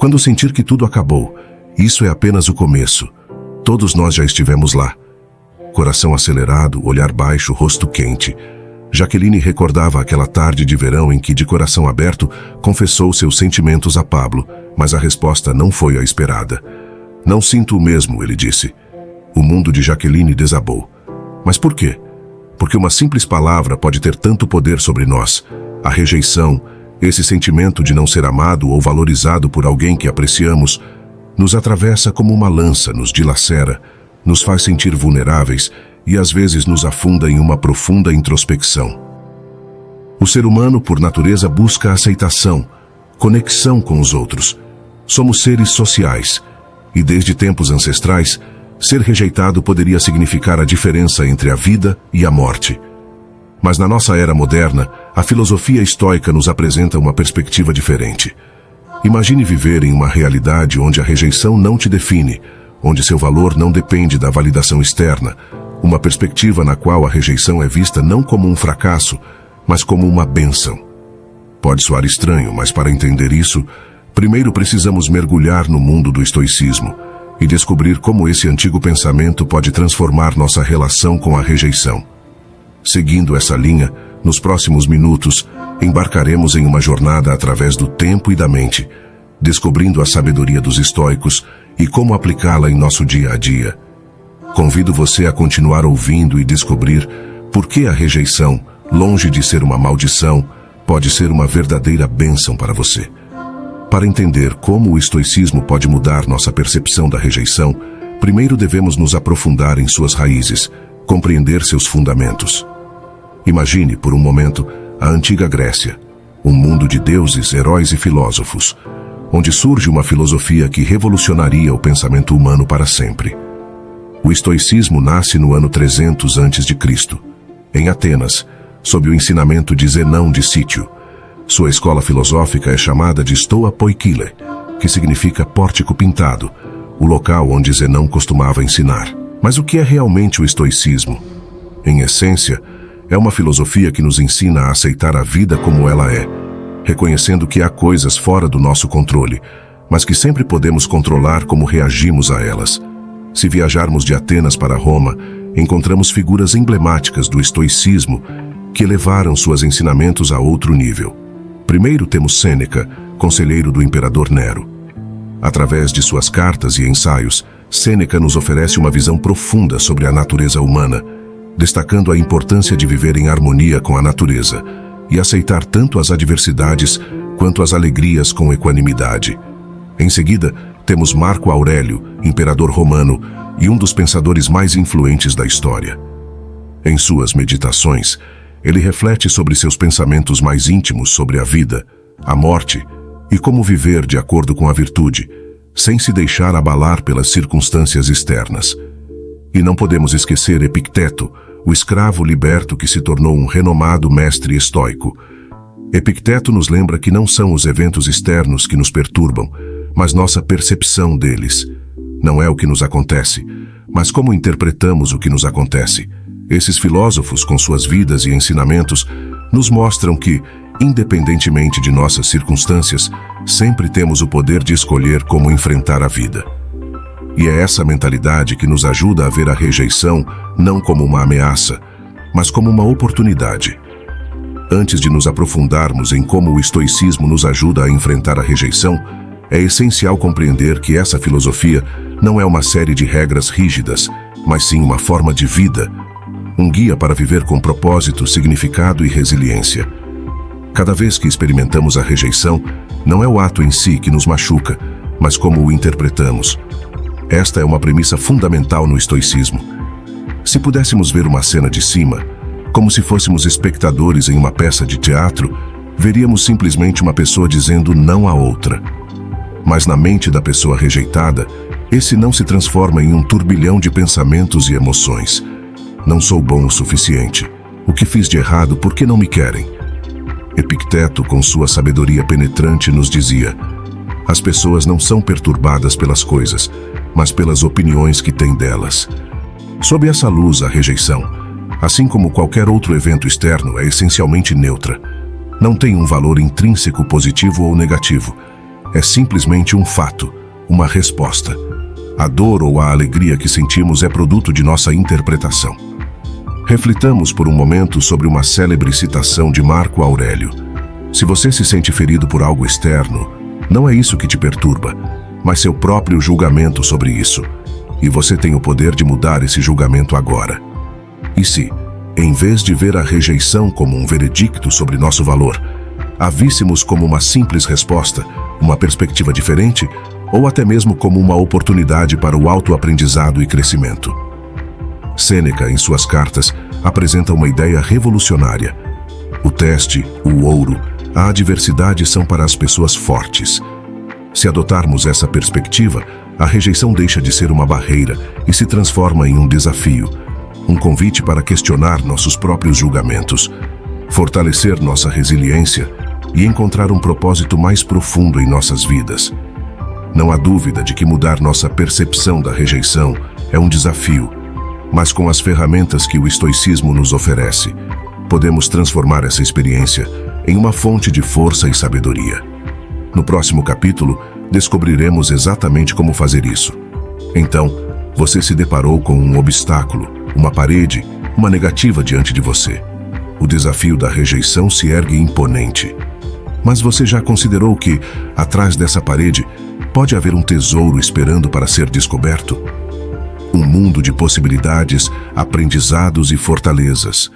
Quando sentir que tudo acabou, isso é apenas o começo. Todos nós já estivemos lá. Coração acelerado, olhar baixo, rosto quente. Jaqueline recordava aquela tarde de verão em que, de coração aberto, confessou seus sentimentos a Pablo, mas a resposta não foi a esperada. Não sinto o mesmo, ele disse. O mundo de Jaqueline desabou. Mas por quê? Porque uma simples palavra pode ter tanto poder sobre nós. A rejeição, esse sentimento de não ser amado ou valorizado por alguém que apreciamos, nos atravessa como uma lança, nos dilacera, nos faz sentir vulneráveis e às vezes nos afunda em uma profunda introspecção. O ser humano, por natureza, busca aceitação, conexão com os outros. Somos seres sociais e, desde tempos ancestrais, ser rejeitado poderia significar a diferença entre a vida e a morte. Mas na nossa era moderna, a filosofia estoica nos apresenta uma perspectiva diferente. Imagine viver em uma realidade onde a rejeição não te define, onde seu valor não depende da validação externa, uma perspectiva na qual a rejeição é vista não como um fracasso, mas como uma bênção. Pode soar estranho, mas para entender isso, primeiro precisamos mergulhar no mundo do estoicismo e descobrir como esse antigo pensamento pode transformar nossa relação com a rejeição. Seguindo essa linha, nos próximos minutos, embarcaremos em uma jornada através do tempo e da mente, descobrindo a sabedoria dos estoicos e como aplicá-la em nosso dia a dia. Convido você a continuar ouvindo e descobrir por que a rejeição, longe de ser uma maldição, pode ser uma verdadeira bênção para você. Para entender como o estoicismo pode mudar nossa percepção da rejeição, primeiro devemos nos aprofundar em suas raízes, compreender seus fundamentos. Imagine, por um momento, a antiga Grécia, um mundo de deuses, heróis e filósofos, onde surge uma filosofia que revolucionaria o pensamento humano para sempre. O estoicismo nasce no ano 300 a.C., em Atenas, sob o ensinamento de Zenão de Cítio. Sua escola filosófica é chamada de Stoa Poikile, que significa pórtico pintado, o local onde Zenão costumava ensinar. Mas o que é realmente o estoicismo? Em essência, é uma filosofia que nos ensina a aceitar a vida como ela é, reconhecendo que há coisas fora do nosso controle, mas que sempre podemos controlar como reagimos a elas. Se viajarmos de Atenas para Roma, encontramos figuras emblemáticas do estoicismo que elevaram seus ensinamentos a outro nível. Primeiro temos Sêneca, conselheiro do imperador Nero. Através de suas cartas e ensaios, Sêneca nos oferece uma visão profunda sobre a natureza humana, destacando a importância de viver em harmonia com a natureza e aceitar tanto as adversidades quanto as alegrias com equanimidade. Em seguida, temos Marco Aurélio, imperador romano e um dos pensadores mais influentes da história. Em suas meditações, ele reflete sobre seus pensamentos mais íntimos sobre a vida, a morte e como viver de acordo com a virtude, sem se deixar abalar pelas circunstâncias externas. E não podemos esquecer Epicteto, o escravo liberto que se tornou um renomado mestre estoico. Epicteto nos lembra que não são os eventos externos que nos perturbam, mas nossa percepção deles. Não é o que nos acontece, mas como interpretamos o que nos acontece. Esses filósofos, com suas vidas e ensinamentos, nos mostram que, independentemente de nossas circunstâncias, sempre temos o poder de escolher como enfrentar a vida. E é essa mentalidade que nos ajuda a ver a rejeição não como uma ameaça, mas como uma oportunidade. Antes de nos aprofundarmos em como o estoicismo nos ajuda a enfrentar a rejeição, é essencial compreender que essa filosofia não é uma série de regras rígidas, mas sim uma forma de vida, um guia para viver com propósito, significado e resiliência. Cada vez que experimentamos a rejeição, não é o ato em si que nos machuca, mas como o interpretamos. Esta é uma premissa fundamental no estoicismo. Se pudéssemos ver uma cena de cima, como se fôssemos espectadores em uma peça de teatro, veríamos simplesmente uma pessoa dizendo não à outra. Mas na mente da pessoa rejeitada, esse não se transforma em um turbilhão de pensamentos e emoções. Não sou bom o suficiente. O que fiz de errado? Por que não me querem? Epicteto, com sua sabedoria penetrante, nos dizia: as pessoas não são perturbadas pelas coisas, mas pelas opiniões que têm delas. Sob essa luz, a rejeição, assim como qualquer outro evento externo, é essencialmente neutra. Não tem um valor intrínseco positivo ou negativo. é simplesmente um fato, uma resposta. A dor ou a alegria que sentimos é produto de nossa interpretação. Reflitamos por um momento sobre uma célebre citação de Marco Aurélio. Se você se sente ferido por algo externo, não é isso que te perturba, mas seu próprio julgamento sobre isso. E você tem o poder de mudar esse julgamento agora. E se, em vez de ver a rejeição como um veredicto sobre nosso valor, a víssemos como uma simples resposta, uma perspectiva diferente, ou até mesmo como uma oportunidade para o autoaprendizado e crescimento? Sêneca, em suas cartas, apresenta uma ideia revolucionária. O teste, o ouro, a adversidade são para as pessoas fortes. Se adotarmos essa perspectiva, a rejeição deixa de ser uma barreira e se transforma em um desafio, um convite para questionar nossos próprios julgamentos, fortalecer nossa resiliência e encontrar um propósito mais profundo em nossas vidas. Não há dúvida de que mudar nossa percepção da rejeição é um desafio, mas com as ferramentas que o estoicismo nos oferece, podemos transformar essa experiência em uma fonte de força e sabedoria. No próximo capítulo, descobriremos exatamente como fazer isso. Então, você se deparou com um obstáculo, uma parede, uma negativa diante de você. O desafio da rejeição se ergue imponente. Mas você já considerou que, atrás dessa parede, pode haver um tesouro esperando para ser descoberto? Um mundo de possibilidades, aprendizados e fortalezas.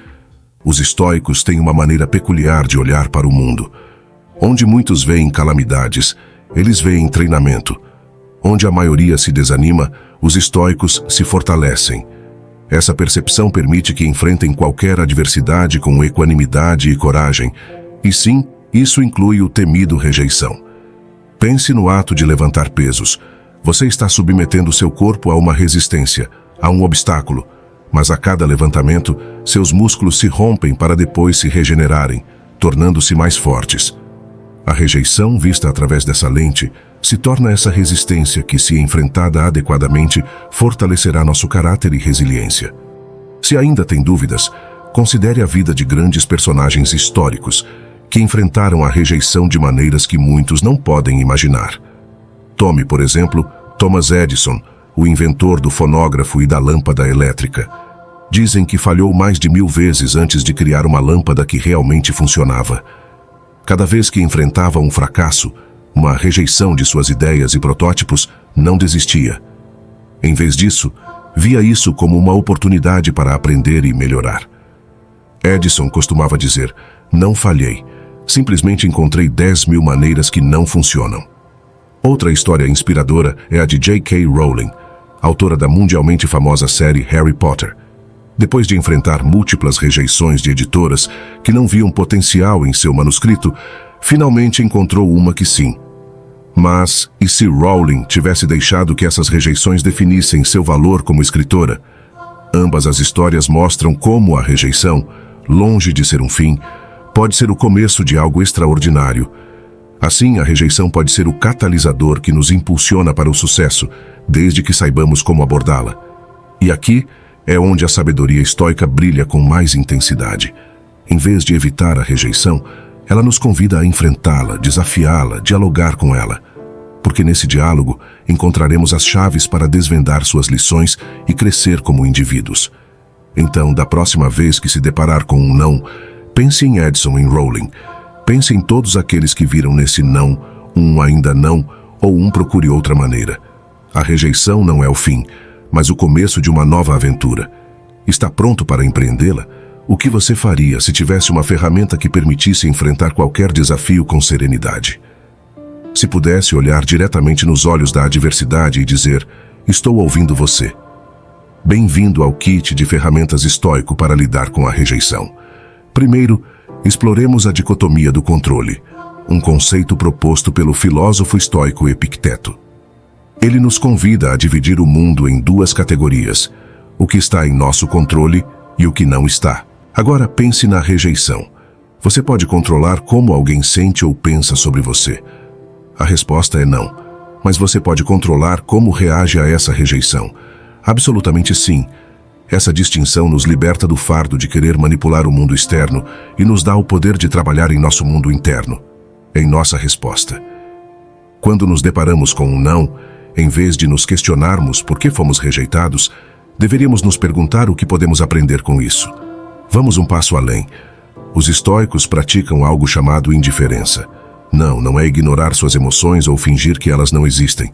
Os estoicos têm uma maneira peculiar de olhar para o mundo. Onde muitos veem calamidades, eles veem treinamento. Onde a maioria se desanima, os estoicos se fortalecem. Essa percepção permite que enfrentem qualquer adversidade com equanimidade e coragem. E sim, isso inclui o temido rejeição. Pense no ato de levantar pesos. Você está submetendo seu corpo a uma resistência, a um obstáculo, mas a cada levantamento, seus músculos se rompem para depois se regenerarem, tornando-se mais fortes. A rejeição, vista através dessa lente, se torna essa resistência que, se enfrentada adequadamente, fortalecerá nosso caráter e resiliência. Se ainda tem dúvidas, considere a vida de grandes personagens históricos que enfrentaram a rejeição de maneiras que muitos não podem imaginar. Tome, por exemplo, Thomas Edison, o inventor do fonógrafo e da lâmpada elétrica. Dizem que falhou mais de 1000 vezes antes de criar uma lâmpada que realmente funcionava. Cada vez que enfrentava um fracasso, uma rejeição de suas ideias e protótipos, não desistia. Em vez disso, via isso como uma oportunidade para aprender e melhorar. Edison costumava dizer: "Não falhei, simplesmente encontrei 10.000 maneiras que não funcionam." Outra história inspiradora é a de J.K. Rowling, autora da mundialmente famosa série Harry Potter. Depois de enfrentar múltiplas rejeições de editoras que não viam potencial em seu manuscrito, finalmente encontrou uma que sim. Mas, e se Rowling tivesse deixado que essas rejeições definissem seu valor como escritora? Ambas as histórias mostram como a rejeição, longe de ser um fim, pode ser o começo de algo extraordinário. Assim, a rejeição pode ser o catalisador que nos impulsiona para o sucesso, desde que saibamos como abordá-la. E aqui é onde a sabedoria estoica brilha com mais intensidade. Em vez de evitar a rejeição, ela nos convida a enfrentá-la, desafiá-la, dialogar com ela. Porque nesse diálogo encontraremos as chaves para desvendar suas lições e crescer como indivíduos. Então, da próxima vez que se deparar com um não, pense em Edison e em Rowling. Pense em todos aqueles que viram nesse não, um ainda não, ou um procure outra maneira. A rejeição não é o fim, mas o começo de uma nova aventura. Está pronto para empreendê-la? O que você faria se tivesse uma ferramenta que permitisse enfrentar qualquer desafio com serenidade? Se pudesse olhar diretamente nos olhos da adversidade e dizer: "Estou ouvindo você." Bem-vindo ao kit de ferramentas estoico para lidar com a rejeição. Primeiro, exploremos a dicotomia do controle, um conceito proposto pelo filósofo estoico Epicteto. Ele nos convida a dividir o mundo em duas categorias: o que está em nosso controle e o que não está. Agora pense na rejeição. Você pode controlar como alguém sente ou pensa sobre você? A resposta é não. Mas você pode controlar como reage a essa rejeição? Absolutamente sim. Essa distinção nos liberta do fardo de querer manipular o mundo externo e nos dá o poder de trabalhar em nosso mundo interno, em nossa resposta. Quando nos deparamos com um não, em vez de nos questionarmos por que fomos rejeitados, deveríamos nos perguntar o que podemos aprender com isso. Vamos um passo além. Os estoicos praticam algo chamado indiferença. Não é ignorar suas emoções ou fingir que elas não existem.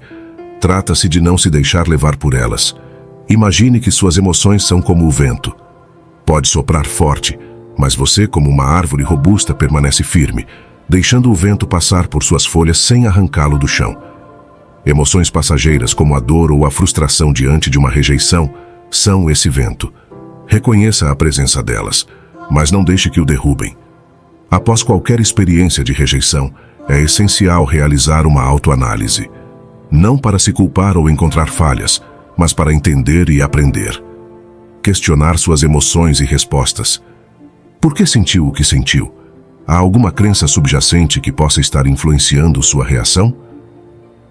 Trata-se de não se deixar levar por elas. Imagine que suas emoções são como o vento. Pode soprar forte, mas você, como uma árvore robusta, permanece firme, deixando o vento passar por suas folhas sem arrancá-lo do chão. Emoções passageiras, como a dor ou a frustração diante de uma rejeição, são esse vento. Reconheça a presença delas, mas não deixe que o derrubem. Após qualquer experiência de rejeição, é essencial realizar uma autoanálise. Não para se culpar ou encontrar falhas, mas para entender e aprender. Questionar suas emoções e respostas. Por que sentiu o que sentiu? Há alguma crença subjacente que possa estar influenciando sua reação?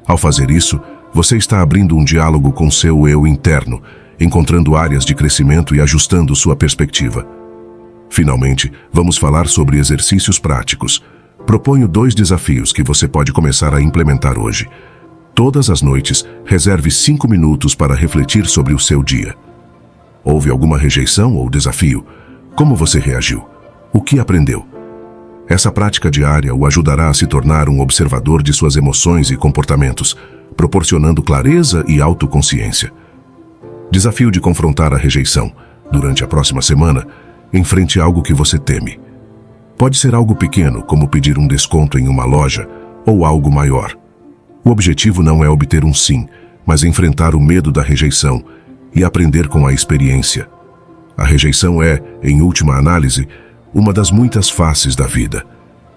Ao fazer isso, você está abrindo um diálogo com seu eu interno, encontrando áreas de crescimento e ajustando sua perspectiva. Finalmente, vamos falar sobre exercícios práticos. Proponho 2 desafios que você pode começar a implementar hoje. Todas as noites, reserve 5 minutos para refletir sobre o seu dia. Houve alguma rejeição ou desafio? Como você reagiu? O que aprendeu? Essa prática diária o ajudará a se tornar um observador de suas emoções e comportamentos, proporcionando clareza e autoconsciência. Desafio de confrontar a rejeição. Durante a próxima semana, enfrente algo que você teme. Pode ser algo pequeno, como pedir um desconto em uma loja, ou algo maior. O objetivo não é obter um sim, mas enfrentar o medo da rejeição e aprender com a experiência. A rejeição é, em última análise, uma das muitas faces da vida.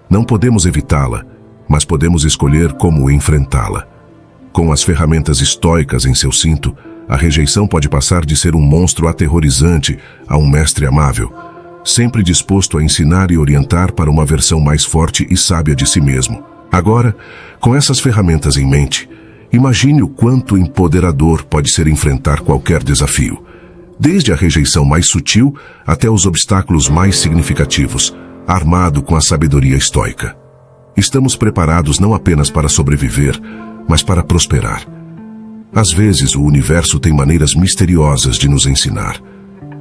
Não podemos evitá-la, mas podemos escolher como enfrentá-la. Com as ferramentas estoicas em seu cinto, a rejeição pode passar de ser um monstro aterrorizante a um mestre amável, sempre disposto a ensinar e orientar para uma versão mais forte e sábia de si mesmo. Agora, com essas ferramentas em mente, imagine o quanto empoderador pode ser enfrentar qualquer desafio, desde a rejeição mais sutil até os obstáculos mais significativos, armado com a sabedoria estoica. Estamos preparados não apenas para sobreviver, mas para prosperar. Às vezes, o universo tem maneiras misteriosas de nos ensinar.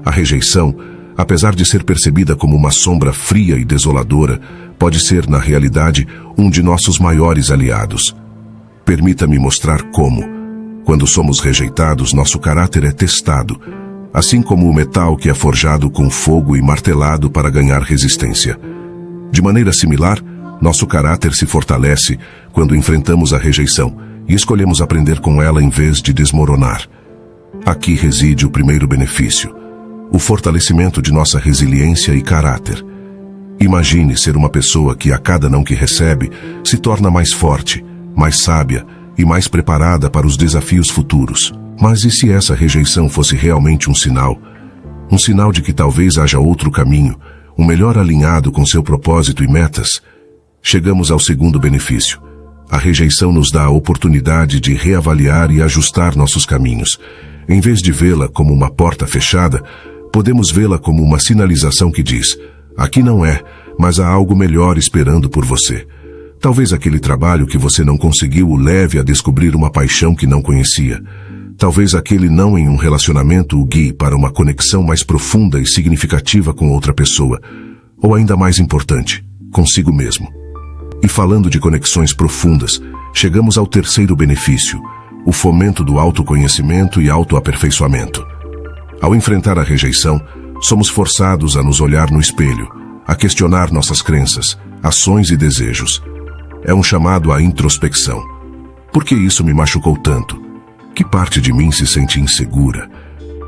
A rejeição, apesar de ser percebida como uma sombra fria e desoladora, pode ser, na realidade, um de nossos maiores aliados. Permita-me mostrar como. Quando somos rejeitados, nosso caráter é testado, assim como o metal que é forjado com fogo e martelado para ganhar resistência. De maneira similar, nosso caráter se fortalece quando enfrentamos a rejeição e escolhemos aprender com ela em vez de desmoronar. Aqui reside o primeiro benefício: o fortalecimento de nossa resiliência e caráter. Imagine ser uma pessoa que, a cada não que recebe, se torna mais forte, mais sábia e mais preparada para os desafios futuros. Mas e se essa rejeição fosse realmente um sinal? Um sinal de que talvez haja outro caminho, um melhor alinhado com seu propósito e metas? Chegamos ao segundo benefício. A rejeição nos dá a oportunidade de reavaliar e ajustar nossos caminhos. Em vez de vê-la como uma porta fechada, podemos vê-la como uma sinalização que diz: aqui não é, mas há algo melhor esperando por você. Talvez aquele trabalho que você não conseguiu o leve a descobrir uma paixão que não conhecia. Talvez aquele não em um relacionamento o guie para uma conexão mais profunda e significativa com outra pessoa. Ou ainda mais importante, consigo mesmo. E falando de conexões profundas, chegamos ao terceiro benefício: o fomento do autoconhecimento e autoaperfeiçoamento. Ao enfrentar a rejeição, somos forçados a nos olhar no espelho, a questionar nossas crenças, ações e desejos. É um chamado à introspecção. Por que isso me machucou tanto? Que parte de mim se sente insegura?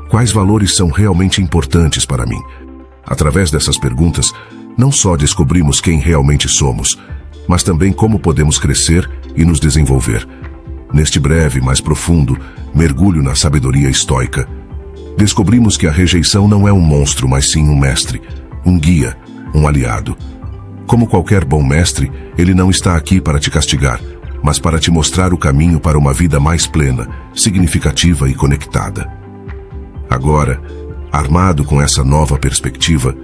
Quais valores são realmente importantes para mim? Através dessas perguntas, não só descobrimos quem realmente somos, mas também como podemos crescer e nos desenvolver. Neste breve, mas profundo, mergulho na sabedoria estoica, descobrimos que a rejeição não é um monstro, mas sim um mestre, um guia, um aliado. Como qualquer bom mestre, ele não está aqui para te castigar, mas para te mostrar o caminho para uma vida mais plena, significativa e conectada. Agora, armado com essa nova perspectiva,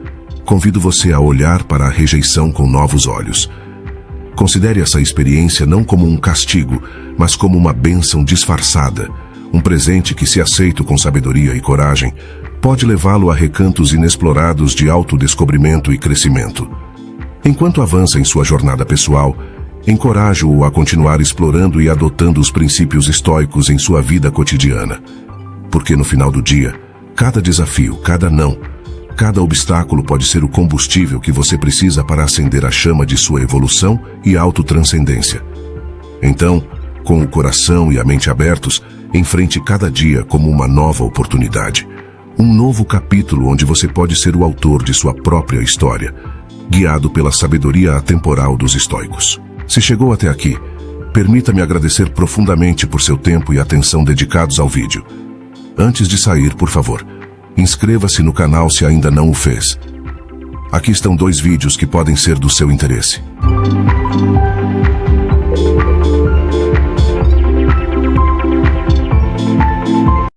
convido você a olhar para a rejeição com novos olhos. Considere essa experiência não como um castigo, mas como uma bênção disfarçada, um presente que, se aceito com sabedoria e coragem, pode levá-lo a recantos inexplorados de autodescobrimento e crescimento. Enquanto avança em sua jornada pessoal, encorajo-o a continuar explorando e adotando os princípios estoicos em sua vida cotidiana. Porque no final do dia, cada desafio, cada não, cada obstáculo pode ser o combustível que você precisa para acender a chama de sua evolução e autotranscendência. Então, com o coração e a mente abertos, enfrente cada dia como uma nova oportunidade. Um novo capítulo onde você pode ser o autor de sua própria história, guiado pela sabedoria atemporal dos estoicos. Se chegou até aqui, permita-me agradecer profundamente por seu tempo e atenção dedicados ao vídeo. Antes de sair, por favor, inscreva-se no canal se ainda não o fez. Aqui estão 2 vídeos que podem ser do seu interesse.